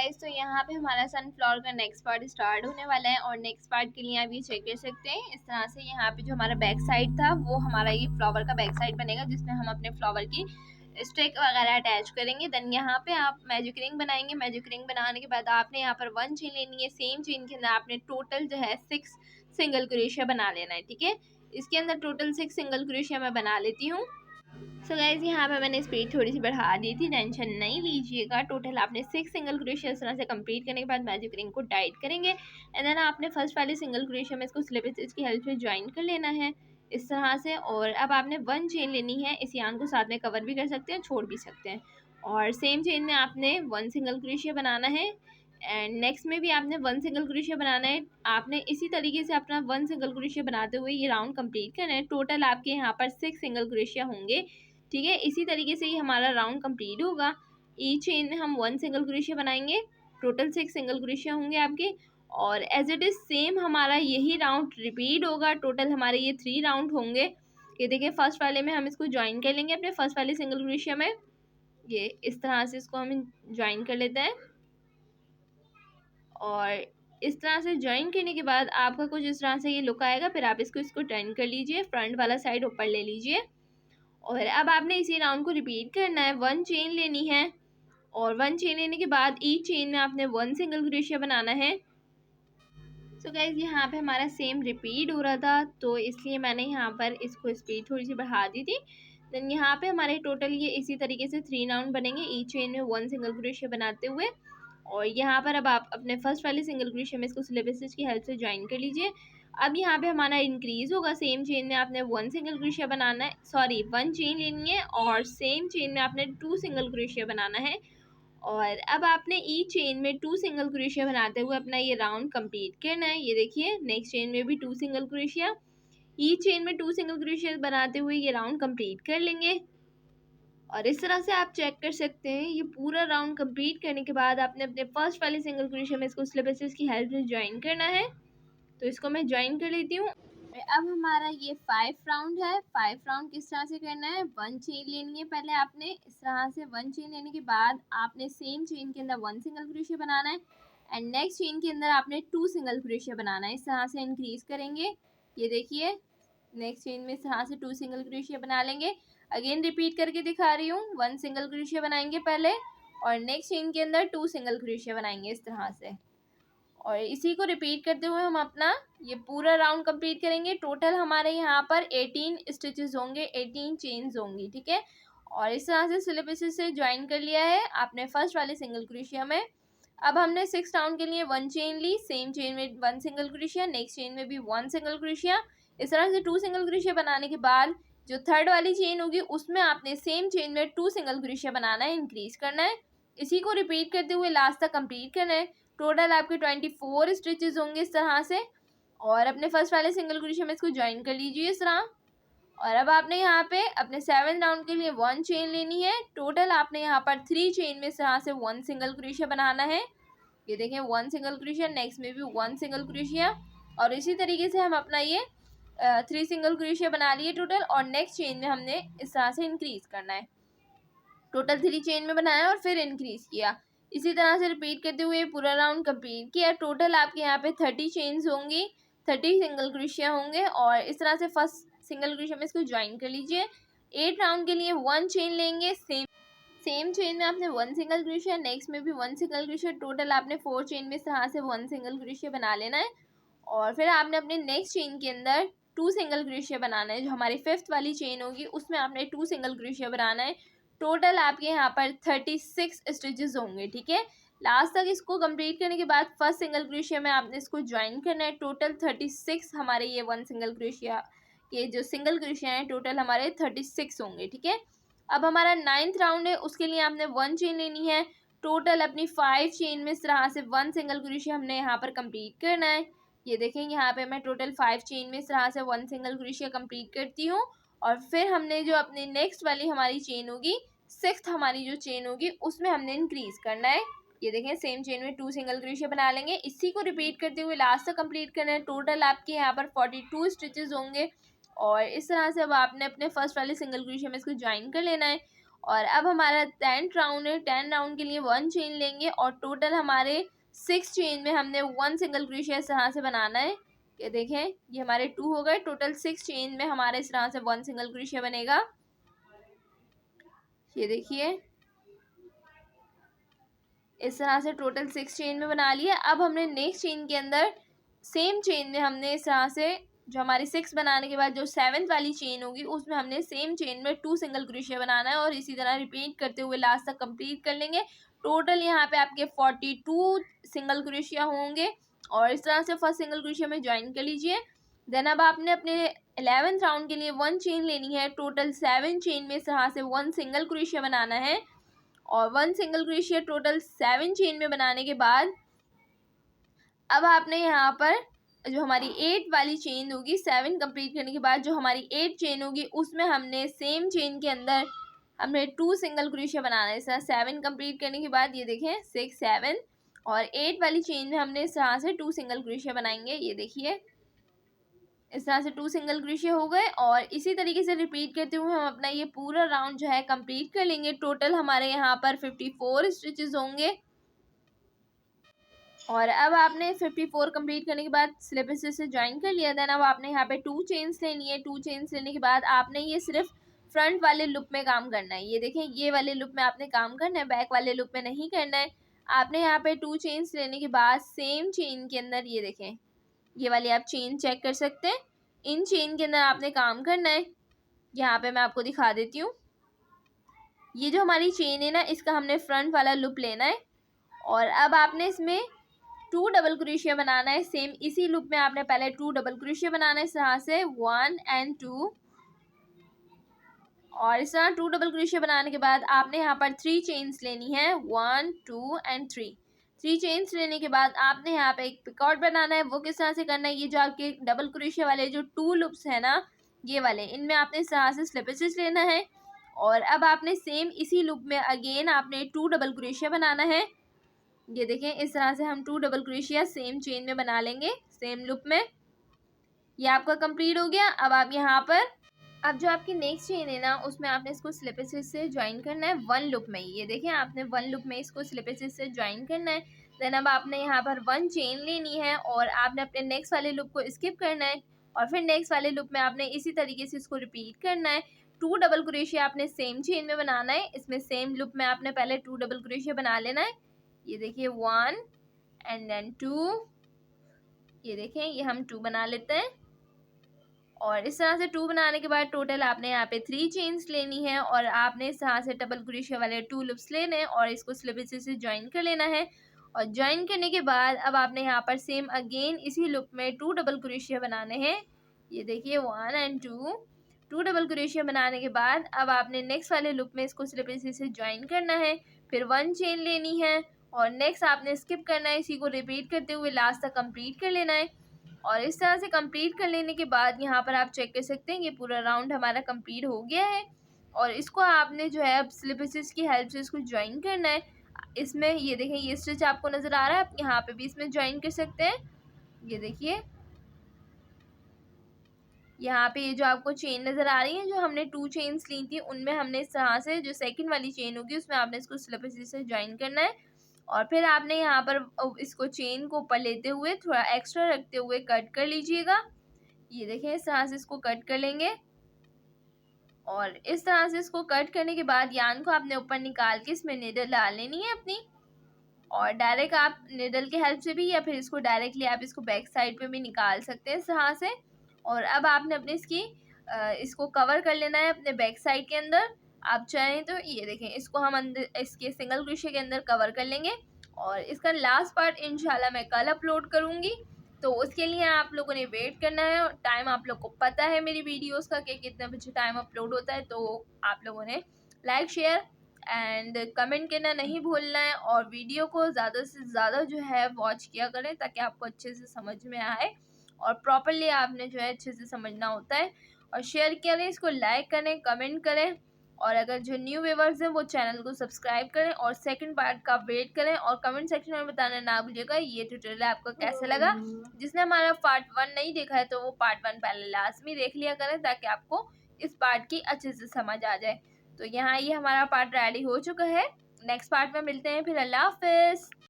Guys, तो यहाँ पे हमारा सनफ्लावर का नेक्स्ट पार्ट स्टार्ट होने वाला है और नेक्स्ट पार्ट के लिए आप ये चेक कर सकते हैं। इस तरह से यहाँ पे जो हमारा बैक साइड था वो हमारा ये फ्लावर का बैक साइड बनेगा, जिसमें हम अपने फ्लावर की स्टिक वगैरह अटैच करेंगे। देन यहाँ पे आप मैजिक रिंग बनाएंगे। मैजिक रिंग बनाने के बाद आपने यहाँ पर 1 चेन लेनी है। सेम चेन के अंदर आपने टोटल जो है 6 सिंगल क्रोशिया बना लेना है। ठीक है, इसके अंदर टोटल 6 सिंगल क्रोशिया मैं बना लेती हूँ। सो गाइज, यहाँ पे मैंने स्पीड थोड़ी सी बढ़ा दी थी, टेंशन नहीं लीजिएगा। टोटल आपने 6 सिंगल क्रोशिया इस तरह से कंप्लीट करने के बाद मैजिक रिंग को टाइट करेंगे एंड देन आपने फर्स्ट वाली सिंगल क्रोशिया में इसको स्लिप स्टिच की हेल्प से ज्वाइन कर लेना है इस तरह से। और अब आपने 1 चेन लेनी है। इस यार्न को साथ में कवर भी कर सकते हैं, छोड़ भी सकते हैं। और सेम चेन में आपने 1 सिंगल क्रोशिया बनाना है एंड नेक्स्ट में भी आपने 1 सिंगल क्रोशिया बनाना है। आपने इसी तरीके से अपना 1 सिंगल क्रोशिया बनाते हुए ये राउंड कंप्लीट करना है। टोटल आपके यहाँ पर 6 सिंगल क्रोशिया होंगे। ठीक है, इसी तरीके से ही हमारा राउंड कंप्लीट होगा। ईच चेन में हम 1 सिंगल क्रोशिया बनाएंगे, टोटल 6 सिंगल क्रोशिया होंगे आपके। और एज इट इज़ सेम हमारा यही राउंड रिपीट होगा। टोटल हमारे ये 3 राउंड होंगे। ये देखिए, फर्स्ट वाले में हम इसको ज्वाइन कर लेंगे अपने फर्स्ट वाले सिंगल क्रोशिया में। ये इस तरह से इसको हम ज्वाइन कर लेते हैं और इस तरह से ज्वाइन करने के बाद आपका कुछ इस तरह से ये लुक आएगा। फिर आप इसको टर्न कर लीजिए, फ्रंट वाला साइड ऊपर ले लीजिए और अब आपने इसी राउंड को रिपीट करना है। 1 चेन लेनी है और 1 चेन लेने के बाद ईच चेन में आपने 1 सिंगल क्रोशिया बनाना है। सो गाइस, यहाँ पे हमारा सेम रिपीट हो रहा था, तो इसलिए मैंने यहाँ पर इसको स्पीड थोड़ी सी बढ़ा दी थी। देन यहाँ पे हमारे टोटल ये इसी तरीके से 3 राउंड बनेंगे, ईच चेन में 1 सिंगल क्रोशिया बनाते हुए। और यहाँ पर अब आप अपने फर्स्ट वाले सिंगल क्रोशिया में इसको स्लिप स्टिच की हेल्प से ज्वाइन कर लीजिए। अब यहाँ पे हमारा इंक्रीज होगा। सेम चेन में आपने 1 सिंगल क्रोशिया बनाना है, सॉरी 1 चेन लेनी है और सेम चेन में आपने 2 सिंगल क्रोशिया बनाना है। और अब आपने ई चेन में 2 सिंगल क्रोशिया बनाते हुए अपना ये राउंड कंप्लीट करना है। ये देखिए, नेक्स्ट चेन में भी 2 सिंगल क्रोशिया, ई चेन में 2 सिंगल क्रोशिया बनाते हुए ये राउंड कंप्लीट कर लेंगे। और इस तरह से आप चेक कर सकते हैं। ये पूरा राउंड कंप्लीट करने के बाद आपने अपने फर्स्ट वाले सिंगल क्रोशिया में इसको स्लिप स्टिच की हेल्प से ज्वाइन करना है। तो इसको मैं ज्वाइन कर लेती हूँ। अब हमारा ये 5 राउंड है। 5 राउंड किस तरह से करना है, 1 चेन लेनी है पहले आपने। इस तरह से 1 चेन लेने के बाद आपने सेम चेन के अंदर 1 सिंगल क्रोशिया बनाना है एंड नेक्स्ट चेन के अंदर आपने 2 सिंगल क्रोशिया बनाना है। इस तरह से इंक्रीज करेंगे। ये देखिए, नेक्स्ट चेन में इस तरह से 2 सिंगल क्रोशिया बना लेंगे। अगेन रिपीट करके दिखा रही हूँ। 1 सिंगल क्रोशिया बनाएंगे पहले और नेक्स्ट चेन के अंदर 2 सिंगल क्रोशिया बनाएंगे इस तरह से। और इसी को रिपीट करते हुए हम अपना ये पूरा राउंड कंप्लीट करेंगे। टोटल हमारे यहाँ पर 18 स्टिचेस होंगे, 18 चेन्स होंगी। ठीक है, और इस तरह से स्लिप स्टिच से ज्वाइन कर लिया है आपने फर्स्ट वाले सिंगल क्रोशिया में। अब हमने 6 राउंड के लिए 1 चेन ली, सेम चेन में 1 सिंगल क्रोशिया, नेक्स्ट चेन में भी 1 सिंगल क्रोशिया। इस तरह से 2 सिंगल क्रोशिया बनाने के बाद जो थर्ड वाली चेन होगी उसमें आपने सेम चेन में 2 सिंगल क्रोशिया बनाना है, इंक्रीज करना है। इसी को रिपीट करते हुए लास्ट तक कंप्लीट करना है। टोटल आपके 24 स्टिचेस होंगे इस तरह से। और अपने फर्स्ट वाले सिंगल क्रोशिया में इसको ज्वाइन कर लीजिए इस तरह। और अब आपने यहाँ पे अपने 7 राउंड के लिए 1 चेन लेनी है। टोटल आपने यहाँ पर 3 चेन में इस तरह से 1 सिंगल क्रोशिया बनाना है। ये देखें, 1 सिंगल क्रोशिया, नेक्स्ट में भी 1 सिंगल क्रोशिया और इसी तरीके से हम अपना ये 3 सिंगल क्रोशिया बना लिए टोटल। और नेक्स्ट चेन में हमने इस तरह से इंक्रीज करना है। टोटल 3 चेन में बनाया और फिर इंक्रीज किया। इसी तरह से रिपीट करते हुए पूरा राउंड कंप्लीट किया। टोटल आपके यहाँ पे 30 चेन्स होंगी, 30 सिंगल क्रोशिया होंगे। और इस तरह से फर्स्ट सिंगल क्रोशिया में इसको ज्वाइन कर लीजिए। 8 राउंड के लिए 1 चेन लेंगे, सेम चेन में आपने 1 सिंगल क्रोशिया, नेक्स्ट में भी 1 सिंगल क्रोशिया। टोटल आपने 4 चेन में इस तरह से 1 सिंगल क्रोशिया बना लेना है। और फिर आपने अपने नेक्स्ट चेन के अंदर 2 सिंगल क्रोशिया बनाना है। जो हमारी 5th वाली चेन होगी उसमें आपने 2 सिंगल क्रोशिया बनाना है। टोटल आपके यहाँ पर 36 स्टिचेस होंगे। ठीक है, लास्ट तक इसको कंप्लीट करने के बाद फर्स्ट सिंगल क्रोशिया में आपने इसको ज्वाइन करना है। टोटल 36 हमारे ये 1 सिंगल क्रोशिया, ये जो सिंगल क्रोशिया हैं टोटल हमारे 36 होंगे। ठीक है, अब हमारा 9th राउंड है, उसके लिए आपने 1 चेन लेनी है। टोटल अपनी 5 चेन में इस तरह से 1 सिंगल क्रोशिया हमने यहाँ पर कंप्लीट करना है। ये देखें, यहाँ पे मैं टोटल 5 चेन में इस तरह से 1 सिंगल क्रोशिया कंप्लीट करती हूँ। और फिर हमने जो अपनी नेक्स्ट वाली हमारी चेन होगी, 6th हमारी जो चेन होगी उसमें हमने इंक्रीज करना है। ये देखें, सेम चेन में 2 सिंगल क्रोशिया बना लेंगे। इसी को रिपीट करते हुए लास्ट तक कंप्लीट करना है। टोटल आपके यहाँ पर 42 स्टिचेस होंगे। और इस तरह से अब आपने अपने फर्स्ट वाले सिंगल क्रोशिया में इसको ज्वाइन कर लेना है। और अब हमारा 10th राउंड है। 10 राउंड के लिए 1 चेन लेंगे और टोटल हमारे 6 चेन में हमने 1 सिंगल क्रोशिया इस तरह से बनाना है। ये देखें, ये हमारे 2 हो गए। टोटल 6 चेन में हमारे इस तरह से 1 सिंगल क्रोशिया बनेगा। ये देखिए, इस तरह से टोटल 6 चेन में बना लिया। अब हमने नेक्स्ट चेन के अंदर सेम चेन में हमने इस तरह से जो हमारी 6 बनाने के बाद जो 7th वाली चेन होगी उसमें हमने सेम चेन में 2 सिंगल क्रोशिया बनाना है और इसी तरह रिपीट करते हुए लास्ट तक कंप्लीट कर लेंगे। टोटल यहाँ पे आपके 42 सिंगल क्रोशिया होंगे और इस तरह से फर्स्ट सिंगल क्रोशिया में ज्वाइन कर लीजिए। देन अब आपने अपने 11th राउंड के लिए 1 चेन लेनी है। टोटल 7 चेन में इस तरह से 1 सिंगल क्रोशिया बनाना है और 1 सिंगल क्रोशिया टोटल 7 चेन में बनाने के बाद अब आपने यहाँ पर जो हमारी 8 वाली चेन होगी, 7 कंप्लीट करने के बाद जो हमारी 8 चेन होगी उसमें हमने सेम चेन के अंदर हमने 2 सिंगल क्रोशिया बनाना है। सर 7 कंप्लीट करने के बाद ये देखें 6 7 और 8 वाली चेन में हमने इस तरह से 2 सिंगल क्रोशिया बनाएंगे। ये देखिए, इस तरह से 2 सिंगल क्रोशिया हो गए और इसी तरीके से रिपीट करते हुए हम अपना ये पूरा राउंड जो है कंप्लीट कर लेंगे। टोटल हमारे यहाँ पर 54 स्टिचेस होंगे और अब आपने 54 कंप्लीट करने के बाद स्लिप स्टिच से ज्वाइन कर लिया। देन अब आपने यहाँ पे 2 चेन्स लेनी है। 2 चेन्स लेने के बाद आपने ये सिर्फ फ्रंट वाले लूप में काम करना है। ये देखें, ये वाले लूप में आपने काम करना है, बैक वाले लूप में नहीं करना है। आपने यहाँ पे 2 चेन्स लेने के बाद सेम चेन के अंदर ये देखें, ये वाली आप चेन चेक कर सकते हैं, इन चेन के अंदर आपने काम करना है। यहाँ पे मैं आपको दिखा देती हूँ, ये जो हमारी चेन है ना, इसका हमने फ्रंट वाला लूप लेना है और अब आपने इसमें 2 डबल क्रोशिया बनाना है। सेम इसी लूप में आपने पहले 2 डबल क्रोशिया बनाना है इस तरह से 1 और 2 और इस तरह 2 डबल क्रोशिया बनाने के बाद आपने यहाँ पर 3 चेन्स लेनी है 1 2 और 3 चेन्स लेने के बाद आपने यहाँ पे एक पिकॉट बनाना है। वो किस तरह से करना है, ये जो आपके डबल क्रोशिया वाले जो 2 लूप्स है ना, ये वाले, इनमें आपने इस तरह से स्लिप स्टिच लेना है और अब आपने सेम इसी लूप में अगेन आपने 2 डबल क्रोशिया बनाना है। ये देखें, इस तरह से हम 2 डबल क्रोशिया सेम चेन में बना लेंगे सेम लूप में। ये आपका कंप्लीट हो गया। अब आप यहाँ पर अब जो आपकी नेक्स्ट चेन है ना, उसमें आपने इसको स्लिप स्टिच से ज्वाइन करना है 1 लूप में। ये देखें, आपने 1 लूप में इसको स्लिप स्टिच से ज्वाइन करना है। देन अब आपने यहाँ पर 1 चेन लेनी है और आपने अपने नेक्स्ट वाले लूप को स्किप करना है और फिर नेक्स्ट वाले लूप में आपने इसी तरीके से इसको रिपीट करना है। 2 डबल क्रोशिया आपने सेम चेन में बनाना है। इसमें सेम लूप में आपने पहले 2 डबल क्रोशिया बना लेना है। ये देखिए 1 एंड देन 2, ये देखें, ये हम 2 बना लेते हैं और इस तरह से 2 बनाने के बाद टोटल आपने यहाँ पे 3 चेन्स लेनी है और आपने इस तरह से डबल क्रोशिया वाले 2 लूप्स लेने हैं और इसको स्लिप स्टिच से ज्वाइन कर लेना है। और ज्वाइन करने के बाद अब आपने यहाँ पर सेम अगेन इसी लूप में 2 डबल क्रोशिया बनाने हैं। ये देखिए 1 और 2 डबल क्रोशिया बनाने के बाद अब आपने नेक्स्ट वाले लूप में इसको स्लिप स्टिच से ज्वाइन करना है। फिर 1 चेन लेनी है और नेक्स्ट आपने स्किप करना है, इसी को रिपीट करते हुए लास्ट तक कंप्लीट कर लेना है। और इस तरह से कंप्लीट कर लेने के बाद यहाँ पर आप चेक कर सकते हैं ये पूरा राउंड हमारा कंप्लीट हो गया है और इसको आपने जो है अब स्लिप स्टिच की हेल्प से इसको ज्वाइन करना है। इसमें ये देखें, ये स्टिच आपको नज़र आ रहा है, आप यहाँ पे भी इसमें ज्वाइन कर सकते हैं। ये देखिए, यहाँ पे ये जो आपको चेन नज़र आ रही है, जो हमने 2 चेन्स ली थी उनमें हमने इस तरह से जो सेकंड वाली चेन होगी उसमें आपने इसको स्लिप स्टिच से ज्वाइन करना है और फिर आपने यहाँ पर इसको चेन को ऊपर लेते हुए थोड़ा एक्स्ट्रा रखते हुए कट कर लीजिएगा। ये देखें, इस तरह से इसको कट कर लेंगे और इस तरह से इसको कट करने के बाद यान को आपने ऊपर निकाल के इसमें निडल डाल लेनी है अपनी और डायरेक्ट आप निडल के हेल्प से भी या फिर इसको डायरेक्टली आप इसको बैक साइड पे भी निकाल सकते हैं इस तरह से। और अब आपने अपने इसको कवर कर लेना है अपने बैक साइड के अंदर। आप चाहें तो ये देखें, इसको हम अंदर इसके सिंगल क्रोशिया के अंदर कवर कर लेंगे और इसका लास्ट पार्ट इंशाल्लाह मैं कल अपलोड करूँगी, तो उसके लिए आप लोगों ने वेट करना है। और टाइम आप लोग को पता है मेरी वीडियोस का कि कितने बजे टाइम अपलोड होता है, तो आप लोगों ने लाइक शेयर एंड कमेंट करना नहीं भूलना है और वीडियो को ज़्यादा से ज़्यादा जो है वॉच किया करें ताकि आपको अच्छे से समझ में आए और प्रॉपरली आपने जो है अच्छे से समझना होता है। और शेयर करें, इसको लाइक करें, कमेंट करें और अगर जो न्यू व्यूअर्स हैं वो चैनल को सब्सक्राइब करें और सेकंड पार्ट का वेट करें और कमेंट सेक्शन में बताना ना भूलिएगा ये ट्यूटोरियल आपको कैसा लगा। जिसने हमारा पार्ट 1 नहीं देखा है तो वो पार्ट 1 पहले लाजमी देख लिया करें ताकि आपको इस पार्ट की अच्छे से समझ आ जाए। तो यहाँ ये हमारा पार्ट रेडी हो चुका है। नेक्स्ट पार्ट में मिलते हैं फिर। अल्लाह हाफिज़।